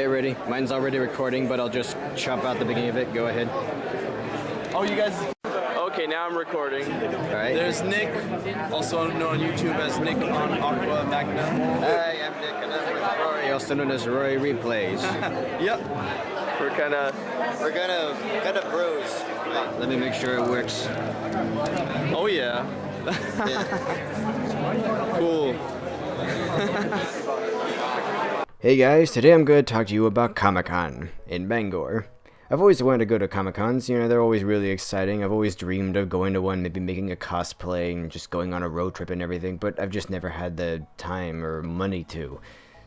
get ready. Mine's already recording, but I'll just chop out the beginning of it. Go ahead. Oh, you guys. Okay, now I'm recording. All right. There's Nick, also known on YouTube as Nickon Aqua Magna. Hi, I'm Nick, and I'm with Rory, also known as Rory Replays. Yep. We're gonna bruise. Wait, let me make sure it works. Oh yeah. Cool. Hey guys, today I'm going to talk to you about Comic-Con in Bangor. I've always wanted to go to Comic-Cons, you know, they're always really exciting. I've always dreamed of going to one, maybe making a cosplay and just going on a road trip and everything, but I've just never had the time or money to.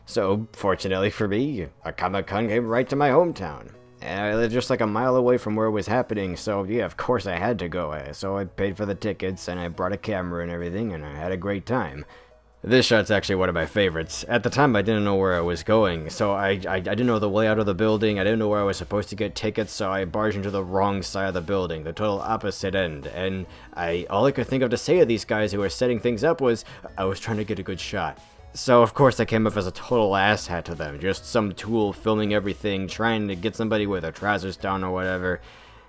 So, fortunately for me, a Comic-Con came right to my hometown. And I live just like a mile away from where it was happening, so yeah, of course I had to go. So I paid for the tickets, and I brought a camera and everything, and I had a great time. This shot's actually one of my favorites. At the time, I didn't know where I was going, so I didn't know the layout of the building, I didn't know where I was supposed to get tickets, so I barged into the wrong side of the building, the total opposite end, and all I could think of to say to these guys who were setting things up was, I was trying to get a good shot. So of course I came up as a total asshat to them, just some tool filming everything, trying to get somebody with their trousers down or whatever,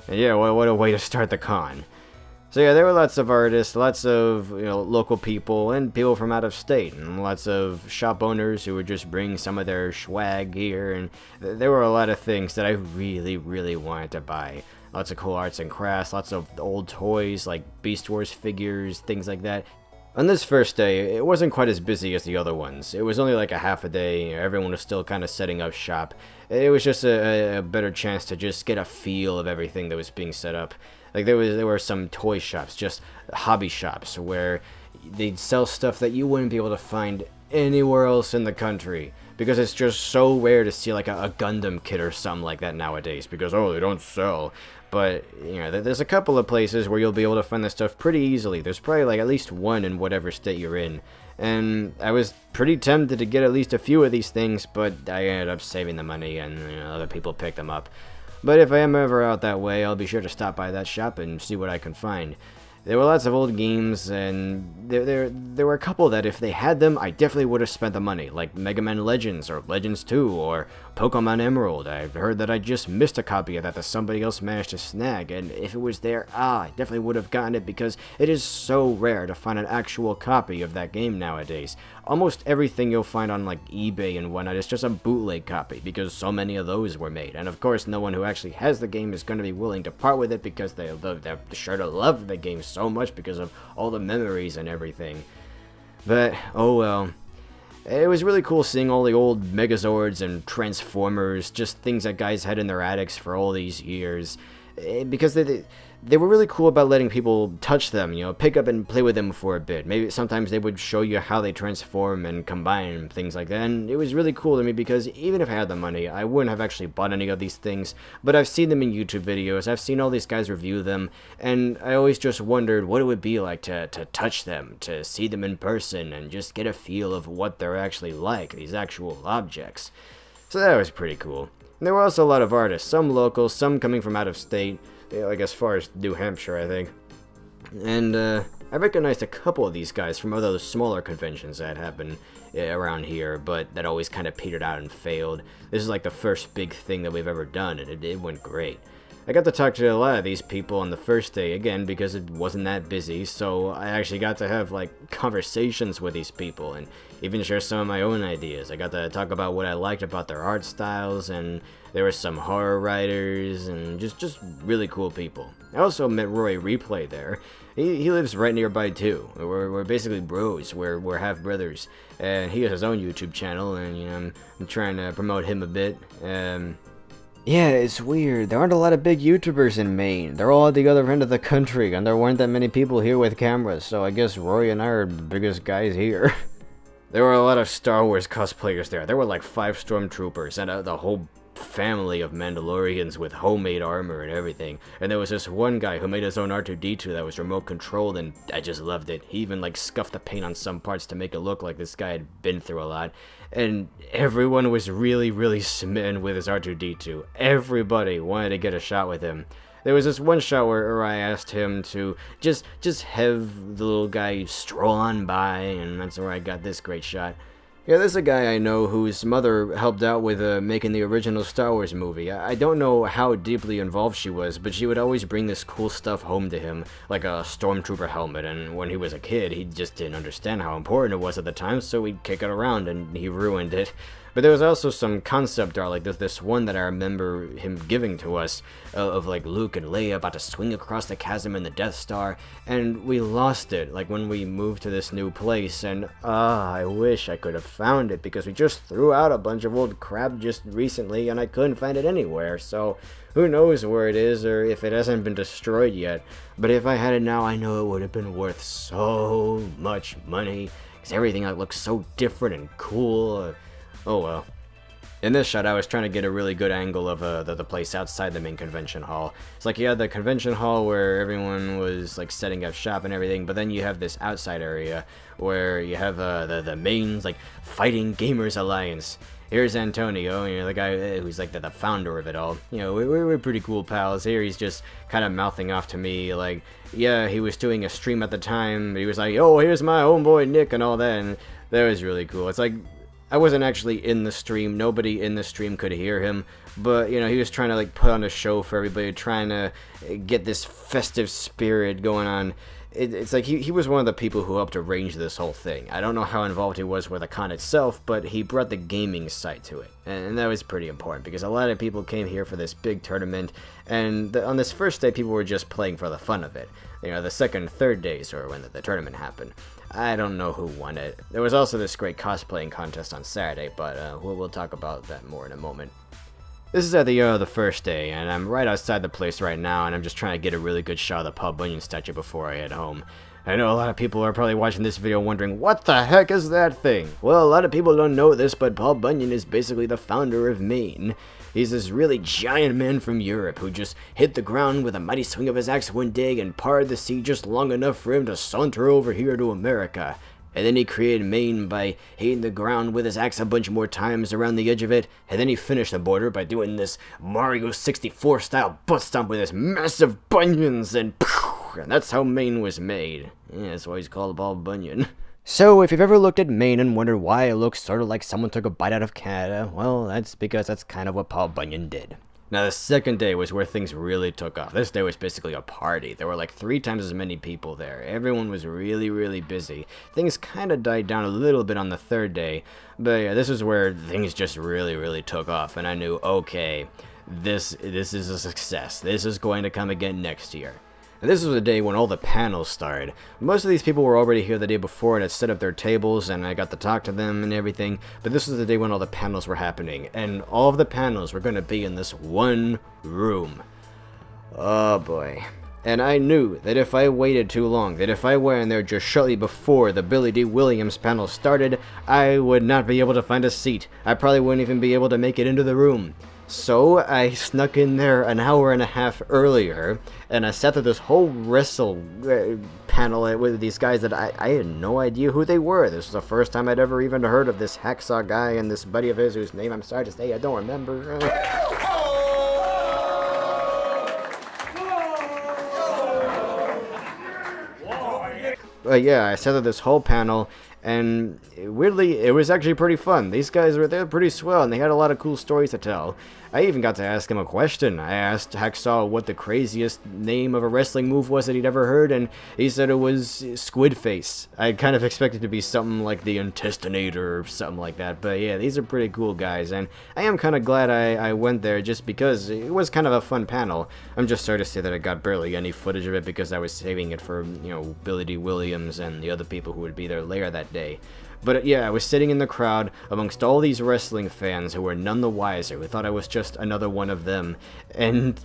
and yeah, what a way to start the con. So yeah, there were lots of artists, lots of, you know, local people, and people from out of state, and lots of shop owners who would just bring some of their swag here, and there were a lot of things that I really, really wanted to buy. Lots of cool arts and crafts, lots of old toys, like Beast Wars figures, things like that. On this first day, it wasn't quite as busy as the other ones. It was only like a half a day, everyone was still kind of setting up shop. It was just a better chance to just get a feel of everything that was being set up. Like there were some toy shops, just hobby shops, where they'd sell stuff that you wouldn't be able to find anywhere else in the country. Because it's just so rare to see like a Gundam kit or something like that nowadays, because oh, they don't sell. But, you know, there's a couple of places where you'll be able to find this stuff pretty easily. There's probably like at least one in whatever state you're in. And I was pretty tempted to get at least a few of these things, but I ended up saving the money and, you know, other people picked them up. But if I am ever out that way, I'll be sure to stop by that shop and see what I can find. There were lots of old games, and there were a couple that if they had them, I definitely would have spent the money, like Mega Man Legends, or Legends 2, or Pokemon Emerald. I've heard that I just missed a copy of that somebody else managed to snag, and if it was there, I definitely would have gotten it, because it is so rare to find an actual copy of that game nowadays. Almost everything you'll find on like eBay and whatnot is just a bootleg copy, because so many of those were made, and of course no one who actually has the game is going to be willing to part with it, because they're sure to love the game so much because of all the memories and everything. But oh well. It was really cool seeing all the old Megazords and Transformers, just things that guys had in their attics for all these years, because they were really cool about letting people touch them, you know, pick up and play with them for a bit. Maybe sometimes they would show you how they transform and combine and things like that, and it was really cool to me because even if I had the money, I wouldn't have actually bought any of these things, but I've seen them in YouTube videos, I've seen all these guys review them, and I always just wondered what it would be like to touch them, to see them in person, and just get a feel of what they're actually like, these actual objects. So that was pretty cool. And there were also a lot of artists, some local, some coming from out of state, like as far as New Hampshire, I think. And I recognized a couple of these guys from other smaller conventions that happened around here, but that always kind of petered out and failed. This is like the first big thing that we've ever done, and it went great. I got to talk to a lot of these people on the first day, again, because it wasn't that busy, so I actually got to have, like, conversations with these people, and even share some of my own ideas. I got to talk about what I liked about their art styles, and there were some horror writers, and just really cool people. I also met Roy Replay there. He lives right nearby, too. We're basically bros. We're half-brothers. And he has his own YouTube channel, and, you know, I'm trying to promote him a bit. Yeah, it's weird. There aren't a lot of big YouTubers in Maine. They're all at the other end of the country, and there weren't that many people here with cameras, so I guess Roy and I are the biggest guys here. There were a lot of Star Wars cosplayers there. There were like 5 stormtroopers, and the whole family of Mandalorians with homemade armor and everything. And there was this one guy who made his own R2-D2 that was remote controlled, and I just loved it. He even like scuffed the paint on some parts to make it look like this guy had been through a lot. And everyone was really, really smitten with his R2-D2. Everybody wanted to get a shot with him. There was this one shot where I asked him to just have the little guy stroll on by, and that's where I got this great shot. Yeah, there's a guy I know whose mother helped out with making the original Star Wars movie. I don't know how deeply involved she was, but she would always bring this cool stuff home to him, like a stormtrooper helmet, and when he was a kid, he just didn't understand how important it was at the time, so he'd kick it around, and he ruined it. But there was also some concept art, like there's this one that I remember him giving to us, of like Luke and Leia about to swing across the chasm in the Death Star, and we lost it, like when we moved to this new place, and I wish I could have found it, because we just threw out a bunch of old crap just recently, and I couldn't find it anywhere, so who knows where it is, or if it hasn't been destroyed yet. But if I had it now, I know it would have been worth so much money, because everything like looks so different and cool. Oh well. In this shot, I was trying to get a really good angle of the place outside the main convention hall. It's like you had the convention hall where everyone was like setting up shop and everything, but then you have this outside area where you have the main like Fighting Gamers Alliance. Here's Antonio, you know, the guy who's like the founder of it all. You know, we're pretty cool pals. Here he's just kind of mouthing off to me like, yeah, he was doing a stream at the time. He was like, oh, here's my homeboy Nick and all that, and that was really cool. It's like, I wasn't actually in the stream, nobody in the stream could hear him, but, you know, he was trying to, like, put on a show for everybody, trying to get this festive spirit going on. It's like he was one of the people who helped arrange this whole thing. I don't know how involved he was with the con itself, but he brought the gaming side to it, and that was pretty important, because a lot of people came here for this big tournament, and on this first day, people were just playing for the fun of it. You know, the second and third days were when the tournament happened. I don't know who won it. There was also this great cosplaying contest on Saturday, but we'll talk about that more in a moment. This is at the first day, and I'm right outside the place right now, and I'm just trying to get a really good shot of the Paul Bunyan statue before I head home. I know a lot of people are probably watching this video wondering, what the heck is that thing? Well, a lot of people don't know this, but Paul Bunyan is basically the founder of Maine. He's this really giant man from Europe who just hit the ground with a mighty swing of his axe one day and parted the sea just long enough for him to saunter over here to America. And then he created Maine by hitting the ground with his axe a bunch more times around the edge of it, and then he finished the border by doing this Mario 64 style butt stomp with his massive bunions, and that's how Maine was made. Yeah, that's why he's called Paul Bunyan. So, if you've ever looked at Maine and wondered why it looks sort of like someone took a bite out of Canada, well, that's because that's kind of what Paul Bunyan did. Now, the second day was where things really took off. This day was basically a party. There were like 3 times as many people there. Everyone was really, really busy. Things kind of died down a little bit on the third day, but yeah, this is where things just really, really took off, and I knew, okay, this is a success. This is going to come again next year. And this was the day when all the panels started. Most of these people were already here the day before and had set up their tables, and I got to talk to them and everything, but this was the day when all the panels were happening, and all of the panels were going to be in this one room. Oh boy. And I knew that if I waited too long, that if I went in there just shortly before the Billy D. Williams panel started, I would not be able to find a seat. I probably wouldn't even be able to make it into the room. So I snuck in there an hour and a half earlier, and I sat through this whole wrestle panel with these guys that I had no idea who they were. This was the first time I'd ever even heard of this hacksaw guy and this buddy of his whose name I'm sorry to say I don't remember. Yeah, I sat through this whole panel, and weirdly, it was actually pretty fun. These guys they're pretty swell, and they had a lot of cool stories to tell. I even got to ask him a question. I asked Hacksaw what the craziest name of a wrestling move was that he'd ever heard, and he said it was Squid Face. I kind of expected it to be something like the Intestinator or something like that, but yeah, these are pretty cool guys, and I am kind of glad I went there just because it was kind of a fun panel. I'm just sorry to say that I got barely any footage of it because I was saving it for, you know, Billy D. Williams and the other people who would be there later that day. But yeah, I was sitting in the crowd amongst all these wrestling fans who were none the wiser, who thought I was just another one of them. And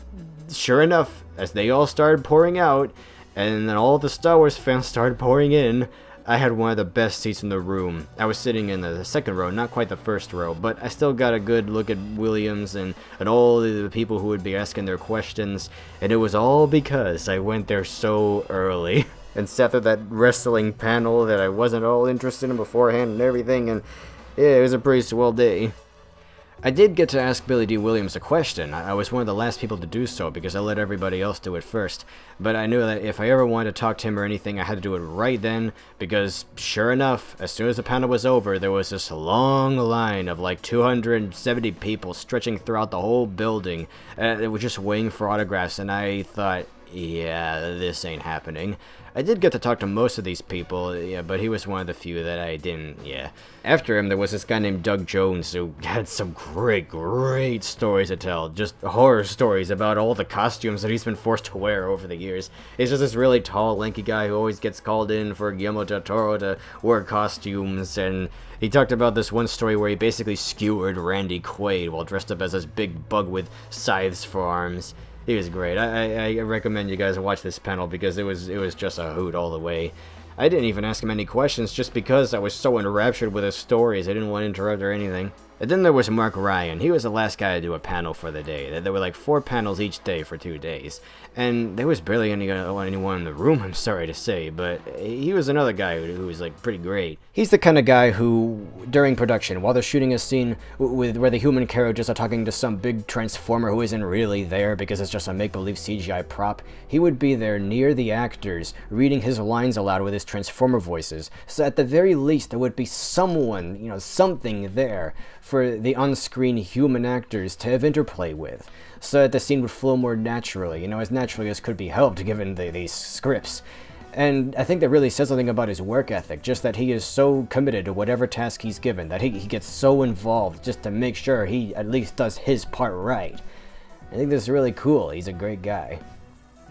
sure enough, as they all started pouring out, and then all the Star Wars fans started pouring in, I had one of the best seats in the room. I was sitting in the second row, not quite the first row, but I still got a good look at Williams and all the people who would be asking their questions, and it was all because I went there so early. And sat through that wrestling panel that I wasn't all interested in beforehand and everything, and yeah, it was a pretty swell day. I did get to ask Billy D. Williams a question. I was one of the last people to do so because I let everybody else do it first. But I knew that if I ever wanted to talk to him or anything, I had to do it right then because, sure enough, as soon as the panel was over, there was this long line of like 270 people stretching throughout the whole building. They were just waiting for autographs, and I thought, yeah, this ain't happening. I did get to talk to most of these people, yeah, but he was one of the few that I didn't, yeah. After him, there was this guy named Doug Jones who had some great stories to tell. Just horror stories about all the costumes that he's been forced to wear over the years. He's just this really tall, lanky guy who always gets called in for Guillermo del Toro to wear costumes, and he talked about this one story where he basically skewered Randy Quaid while dressed up as this big bug with scythes for arms. He was great. I recommend you guys watch this panel because it was just a hoot all the way. I didn't even ask him any questions just because I was so enraptured with his stories. I didn't want to interrupt or anything. And then there was Mark Ryan. He was the last guy to do a panel for the day. There were like 4 panels each day for 2 days. And there was barely anyone in the room, I'm sorry to say, but he was another guy who was like pretty great. He's the kind of guy who, during production, while they're shooting a scene where the human characters are talking to some big transformer who isn't really there because it's just a make-believe CGI prop, he would be there near the actors, reading his lines aloud with his transformer voices. So at the very least, there would be someone, something there for the on-screen human actors to have interplay with, so that the scene would flow more naturally, as naturally as could be helped given these scripts. And I think that really says something about his work ethic, just that he is so committed to whatever task he's given, that he gets so involved just to make sure he at least does his part right. I think this is really cool. He's a great guy.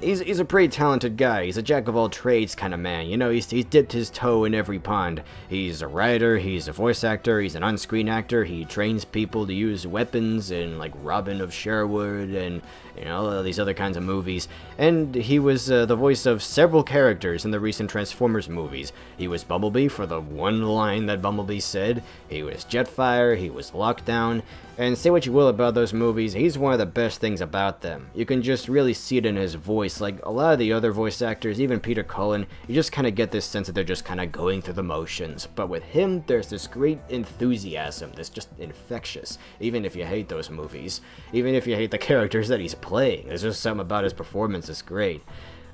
He's a pretty talented guy. He's a jack-of-all-trades kind of man. He's dipped his toe in every pond. He's a writer, he's a voice actor, he's an on-screen actor, he trains people to use weapons in, like, Robin of Sherwood and, all these other kinds of movies. And he was the voice of several characters in the recent Transformers movies. He was Bumblebee for the one line that Bumblebee said. He was Jetfire, he was Lockdown. And say what you will about those movies, he's one of the best things about them. You can just really see it in his voice. Like a lot of the other voice actors, even Peter Cullen, you just kind of get this sense that they're just kind of going through the motions. But with him, there's this great enthusiasm that's just infectious, even if you hate those movies. Even if you hate the characters that he's playing, there's just something about his performance that's great.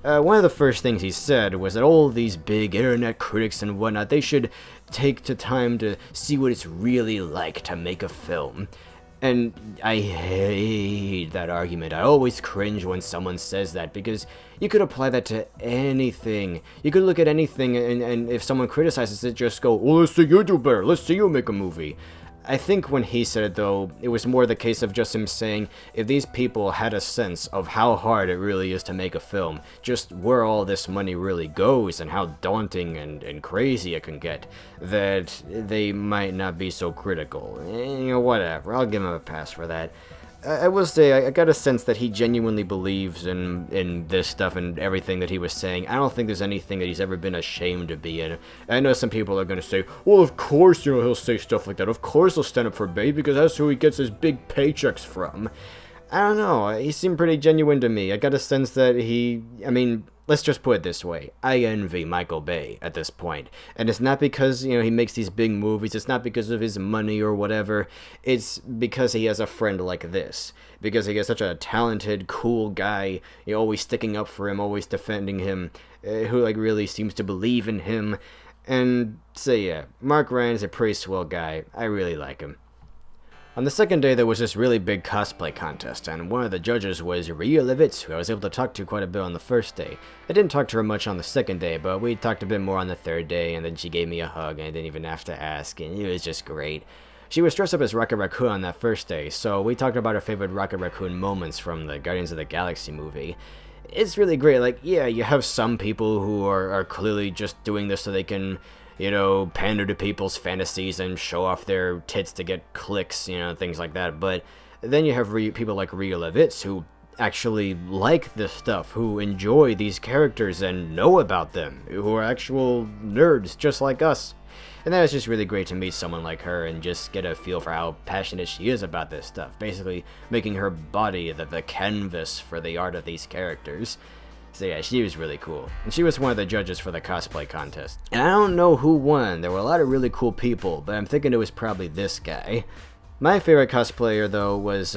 One of the first things he said was that all these big internet critics and whatnot, they should take the time to see what it's really like to make a film. And I hate that argument. I always cringe when someone says that, because you could apply that to anything. You could look at anything, and if someone criticizes it, just go, well, let's see you do better. Let's see you make a movie. I think when he said it, though, it was more the case of just him saying, if these people had a sense of how hard it really is to make a film, just where all this money really goes and how daunting and crazy it can get, that they might not be so critical. Whatever, I'll give him a pass for that. I will say, I got a sense that he genuinely believes in this stuff and everything that he was saying. I don't think there's anything that he's ever been ashamed to be in. I know some people are going to say, well, of course, he'll say stuff like that. Of course he'll stand up for Babe, because that's who he gets his big paychecks from. I don't know, he seemed pretty genuine to me. I got a sense that let's just put it this way. I envy Michael Bay at this point. And it's not because, he makes these big movies. It's not because of his money or whatever. It's because he has a friend like this. Because he has such a talented, cool guy, always sticking up for him, always defending him, who, really seems to believe in him. And so, yeah, Mark Ryan is a pretty swell guy. I really like him. On the second day, there was this really big cosplay contest, and one of the judges was Rhea Levitz, who I was able to talk to quite a bit on the first day. I didn't talk to her much on the second day, but we talked a bit more on the third day, and then she gave me a hug, and I didn't even have to ask, and it was just great. She was dressed up as Rocket Raccoon on that first day, so we talked about her favorite Rocket Raccoon moments from the Guardians of the Galaxy movie. It's really great. You have some people who are clearly just doing this so they can, pander to people's fantasies and show off their tits to get clicks, things like that. But then you have people like Rhea Levitz who actually like this stuff, who enjoy these characters and know about them, who are actual nerds just like us. And that was just really great to meet someone like her and just get a feel for how passionate she is about this stuff, basically making her body the canvas for the art of these characters. So yeah, she was really cool. And she was one of the judges for the cosplay contest. And I don't know who won. There were a lot of really cool people, but I'm thinking it was probably this guy. My favorite cosplayer, though, was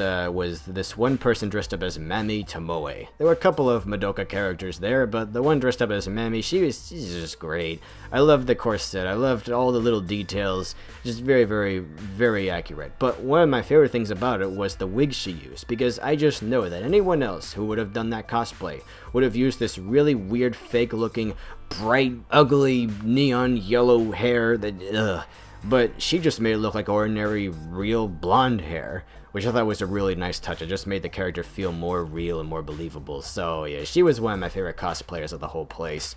this one person dressed up as Mami Tomoe. There were a couple of Madoka characters there, but the one dressed up as Mami, she's just great. I loved the corset. I loved all the little details. Just very, very, very accurate. But one of my favorite things about it was the wig she used, because I just know that anyone else who would have done that cosplay would have used this really weird, fake-looking, bright, ugly, neon yellow hair that, ugh. But she just made it look like ordinary, real blonde hair, which I thought was a really nice touch. It just made the character feel more real and more believable. So yeah, she was one of my favorite cosplayers of the whole place.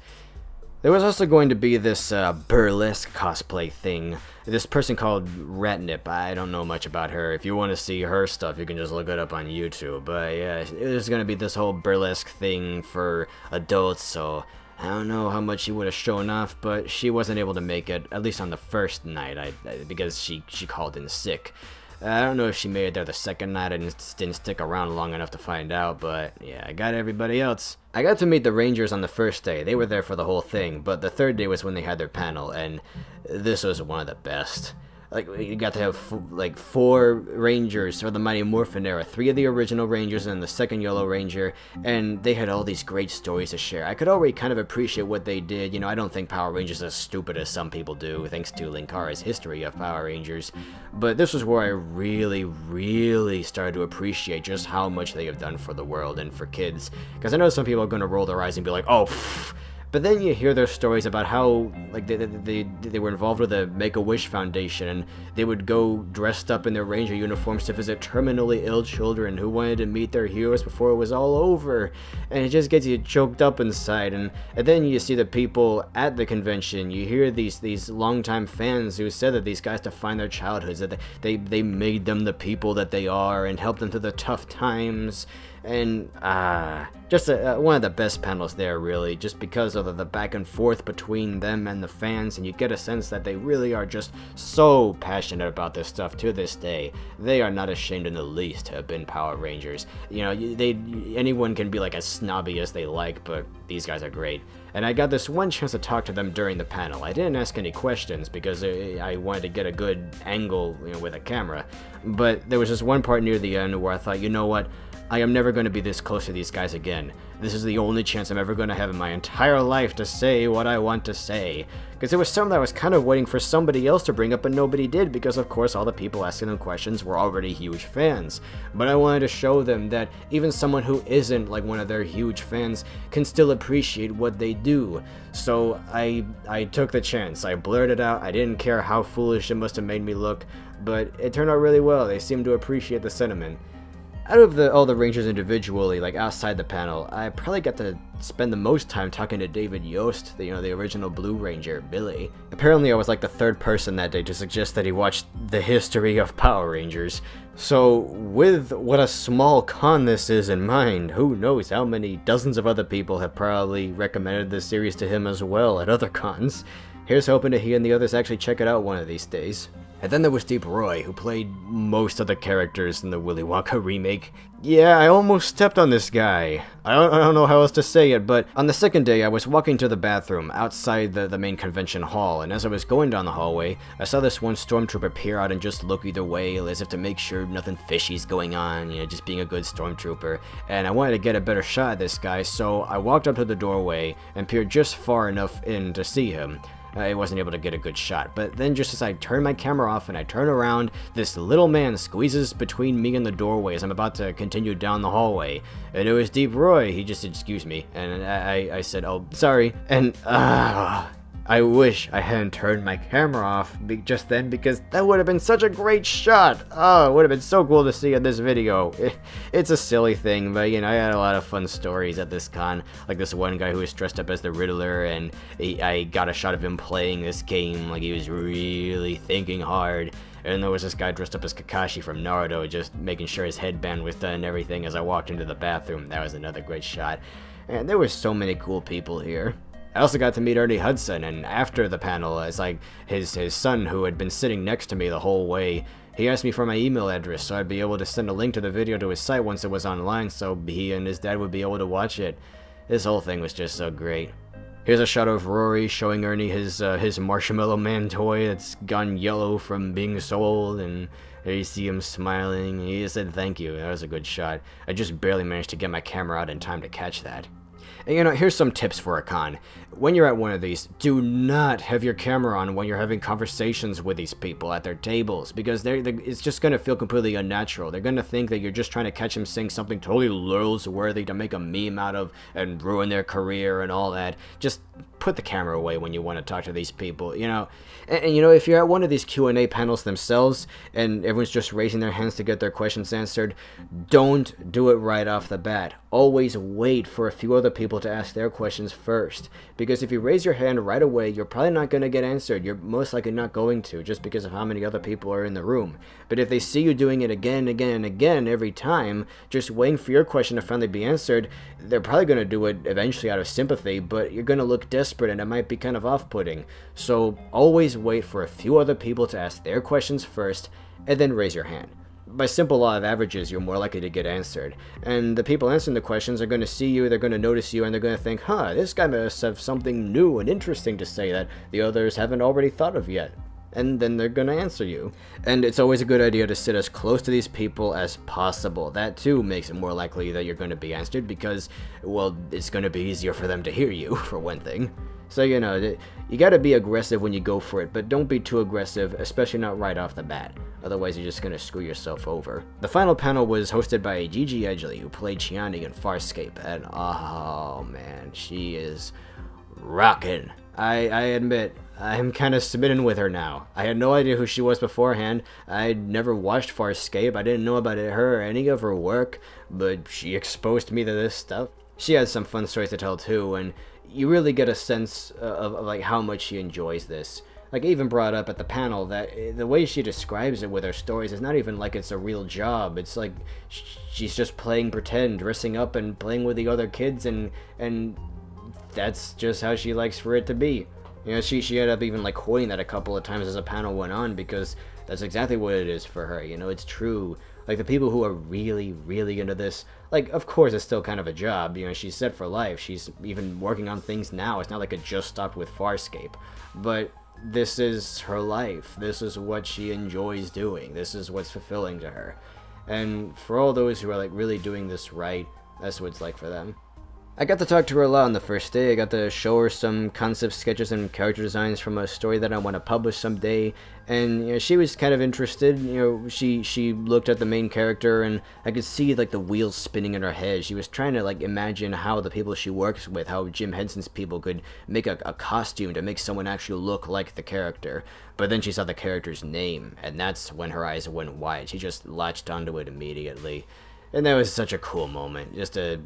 There was also going to be this burlesque cosplay thing. This person called Ratnip. I don't know much about her. If you want to see her stuff, you can just look it up on YouTube. But yeah, it was going to be this whole burlesque thing for adults, so I don't know how much she would have shown off, but she wasn't able to make it, at least on the first night, because she called in sick. I don't know if she made it there the second night. I didn't stick around long enough to find out, but yeah, I got everybody else. I got to meet the Rangers on the first day. They were there for the whole thing, but the third day was when they had their panel, and this was one of the best. Like, you got to have, 4 Rangers for the Mighty Morphin era. 3 of the original Rangers and the second Yellow Ranger, and they had all these great stories to share. I could already kind of appreciate what they did. You know, I don't think Power Rangers is as stupid as some people do, thanks to Linkara's history of Power Rangers. But this was where I really, really started to appreciate just how much they have done for the world and for kids. Because I know some people are going to roll their eyes and be like, oh, pfft. But then you hear their stories about how, like, they were involved with the Make-A-Wish Foundation, and they would go dressed up in their ranger uniforms to visit terminally ill children who wanted to meet their heroes before it was all over. And it just gets you choked up inside. And then you see the people at the convention. You hear these longtime fans who said that these guys defined their childhoods, that they made them the people that they are and helped them through the tough times. And just one of the best panels there, really, just because of the back and forth between them and the fans, and you get a sense that they really are just so passionate about this stuff to this day. They are not ashamed in the least to have been Power Rangers. You know, anyone can be like as snobby as they like, but these guys are great. And I got this one chance to talk to them during the panel. I didn't ask any questions because I wanted to get a good angle, you know, with a camera. But there was this one part near the end where I thought, you know what? I am never going to be this close to these guys again. This is the only chance I'm ever going to have in my entire life to say what I want to say. Because there was some that I was kind of waiting for somebody else to bring up, but nobody did, because of course all the people asking them questions were already huge fans. But I wanted to show them that even someone who isn't like one of their huge fans can still appreciate what they do. So I took the chance. I blurted out. I didn't care how foolish it must have made me look, but it turned out really well. They seemed to appreciate the sentiment. Out of all the Rangers individually, like outside the panel, I probably got to spend the most time talking to David Yost, the original Blue Ranger, Billy. Apparently I was like the third person that day to suggest that he watched the history of Power Rangers. So with what a small con this is in mind, who knows how many dozens of other people have probably recommended this series to him as well at other cons. Here's hoping that he and the others actually check it out one of these days. And then there was Deep Roy, who played most of the characters in the Willy Wonka remake. Yeah, I almost stepped on this guy. I don't know how else to say it, but on the second day I was walking to the bathroom outside the main convention hall, and as I was going down the hallway, I saw this one stormtrooper peer out and just look either way as if to make sure nothing fishy's going on, just being a good stormtrooper. And I wanted to get a better shot at this guy, so I walked up to the doorway and peered just far enough in to see him. I wasn't able to get a good shot, but then just as I turn my camera off and I turn around, this little man squeezes between me and the doorway as I'm about to continue down the hallway. And it was Deep Roy. He just said, "Excuse me," and I said, "Oh, sorry," and I wish I hadn't turned my camera off just then, because that would have been such a great shot. Oh, it would have been so cool to see in this video. It's a silly thing, but I had a lot of fun stories at this con. Like this one guy who was dressed up as the Riddler, and I got a shot of him playing this game like he was really thinking hard. And there was this guy dressed up as Kakashi from Naruto, just making sure his headband was done and everything as I walked into the bathroom. That was another great shot. And there were so many cool people here. I also got to meet Ernie Hudson, and after the panel, it's like his son, who had been sitting next to me the whole way, he asked me for my email address so I'd be able to send a link to the video to his site once it was online, so he and his dad would be able to watch it. This whole thing was just so great. Here's a shot of Rory showing Ernie his Marshmallow Man toy that's gone yellow from being sold, and And you see him smiling. He said thank you. That was a good shot. I just barely managed to get my camera out in time to catch that. And here's some tips for a con. When you're at one of these, do not have your camera on when you're having conversations with these people at their tables, because it's just going to feel completely unnatural. They're going to think that you're just trying to catch them saying something totally lulz-worthy to make a meme out of and ruin their career and all that. Just put the camera away when you want to talk to these people, And if you're at one of these Q&A panels themselves and everyone's just raising their hands to get their questions answered, don't do it right off the bat. Always wait for a few other people to ask their questions first, because if you raise your hand right away, you're probably not going to get answered. You're most likely not going to, just because of how many other people are in the room. But if they see you doing it again, again, and again every time, just waiting for your question to finally be answered, they're probably going to do it eventually out of sympathy, but you're going to look desperate and it might be kind of off-putting. So always wait for a few other people to ask their questions first, and then raise your hand. By simple law of averages, you're more likely to get answered. And the people answering the questions are going to see you, they're going to notice you, and they're going to think, this guy must have something new and interesting to say that the others haven't already thought of yet. And then they're going to answer you. And it's always a good idea to sit as close to these people as possible. That too makes it more likely that you're going to be answered because, well, it's going to be easier for them to hear you, for one thing. So, you got to be aggressive when you go for it, but don't be too aggressive, especially not right off the bat. Otherwise, you're just going to screw yourself over. The final panel was hosted by Gigi Edgley, who played Chiani in Farscape, and oh man, she is rockin'. I admit, I'm kind of smitten with her now. I had no idea who she was beforehand. I'd never watched Farscape. I didn't know about her or any of her work, but she exposed me to this stuff. She has some fun stories to tell too, and you really get a sense of like how much she enjoys this. Like, I even brought up at the panel that the way she describes it with her stories is not even like it's a real job. It's like she's just playing pretend, dressing up and playing with the other kids, and that's just how she likes for it to be. She ended up even like coining that a couple of times as the panel went on, because that's exactly what it is for her. It's true. Like, the people who are really, really into this, like, of course it's still kind of a job. She's set for life. She's even working on things now. It's not like it just stopped with Farscape. But this is her life. This is what she enjoys doing. This is what's fulfilling to her. And for all those who are like really doing this right, that's what it's like for them. I got to talk to her a lot on the first day. I got to show her some concept sketches and character designs from a story that I want to publish someday, and she was kind of interested. She looked at the main character, and I could see like the wheels spinning in her head. She was trying to like imagine how the people she works with, how Jim Henson's people could make a costume to make someone actually look like the character. But then she saw the character's name, and that's when her eyes went wide. She just latched onto it immediately. And that was such a cool moment, just to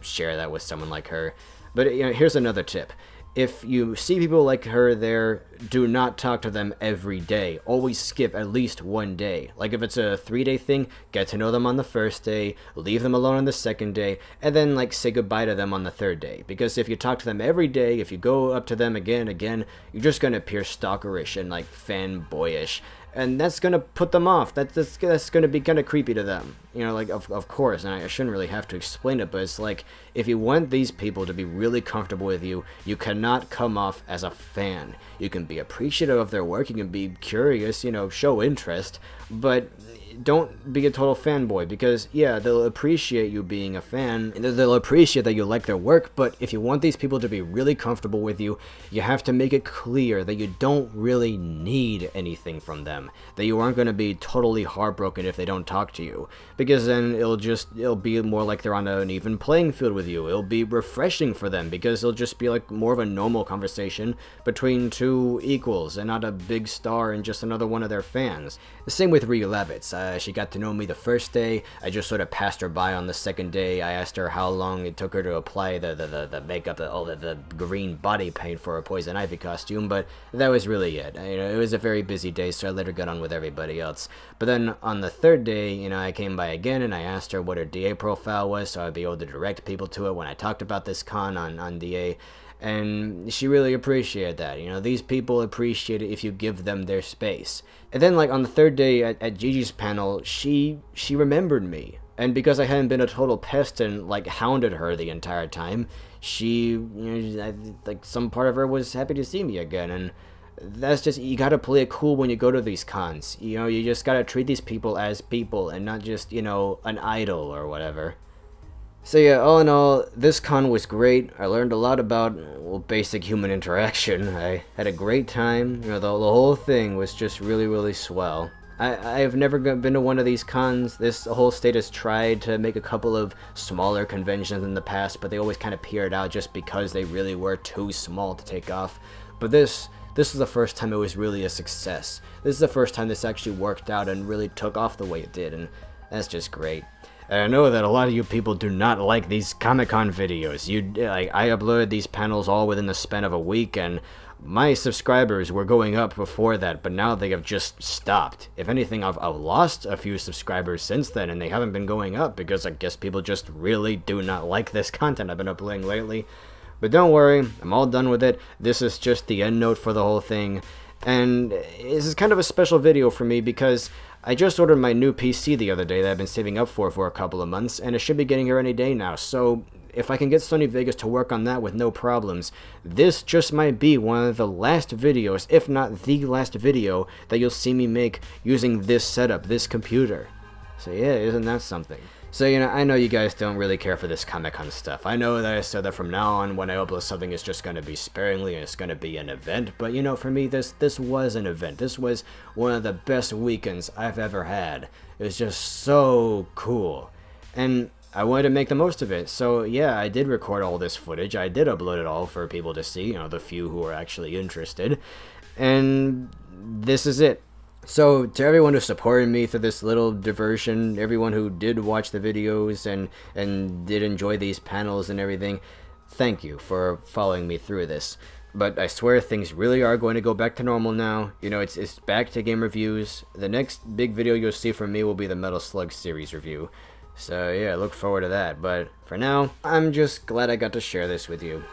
share that with someone like her. But here's another tip. If you see people like her there, do not talk to them every day. Always skip at least one day. Like, if it's a 3-day thing, get to know them on the first day, leave them alone on the second day, and then like say goodbye to them on the third day. Because if you talk to them every day, if you go up to them again, you're just gonna appear stalkerish and like fanboyish. And that's going to put them off. That's going to be kind of creepy to them. Of course, and I shouldn't really have to explain it, but it's like, if you want these people to be really comfortable with you, you cannot come off as a fan. You can be appreciative of their work, you can be curious, show interest, but don't be a total fanboy, because yeah, they'll appreciate you being a fan, and they'll appreciate that you like their work, but if you want these people to be really comfortable with you, you have to make it clear that you don't really need anything from them, that you aren't going to be totally heartbroken if they don't talk to you, because then it'll be more like they're on an even playing field with you. It'll be refreshing for them, because it'll just be like more of a normal conversation between two equals, and not a big star and just another one of their fans. The same with Rhea Levitz. She got to know me the first day. I just sort of passed her by on the second day. I asked her how long it took her to apply the makeup, the green body paint for her Poison Ivy costume, but that was really it. It was a very busy day, so I let her get on with everybody else. But then on the third day, I came by again, and I asked her what her DA profile was, so I'd be able to direct people to it when I talked about this con on DA. And she really appreciated that. These people appreciate it if you give them their space. And then, like, on the third day at Gigi's panel, she remembered me. And because I hadn't been a total pest and, like, hounded her the entire time, she, like, some part of her was happy to see me again. And that's just, you gotta play it cool when you go to these cons. You know, you just gotta treat these people as people and not just, you know, an idol or whatever. So yeah, all in all, this con was great. I learned a lot about, well, basic human interaction. I had a great time. You know, the whole thing was just really, really swell. I've never been to one of these cons. This whole state has tried to make a couple of smaller conventions in the past, but they always kind of petered out just because they really were too small to take off. But this was the first time it was really a success. This is the first time this actually worked out and really took off the way it did, and that's just great. And I know that a lot of you people do not like these Comic-Con videos. I uploaded these panels all within the span of a week, and my subscribers were going up before that, but now they have just stopped. If anything, I've lost a few subscribers since then, and they haven't been going up because I guess people just really do not like this content I've been uploading lately. But don't worry, I'm all done with it. This is just the end note for the whole thing. And this is kind of a special video for me because I just ordered my new PC the other day that I've been saving up for a couple of months, and it should be getting here any day now. So if I can get Sony Vegas to work on that with no problems, this just might be one of the last videos, if not the last video, that you'll see me make using this setup, this computer. So yeah, isn't that something? So, you know, I know you guys don't really care for this Comic-Con stuff. I know that I said that from now on, when I upload something, it's just going to be sparingly and it's going to be an event. But, you know, for me, this was an event. This was one of the best weekends I've ever had. It was just so cool. And I wanted to make the most of it. So, yeah, I did record all this footage. I did upload it all for people to see, you know, the few who are actually interested. And this is it. So, to everyone who supported me through this little diversion, everyone who did watch the videos and did enjoy these panels and everything, thank you for following me through this. But I swear things really are going to go back to normal now. You know, it's back to game reviews. The next big video you'll see from me will be the Metal Slug series review. So yeah, look forward to that. But for now, I'm just glad I got to share this with you.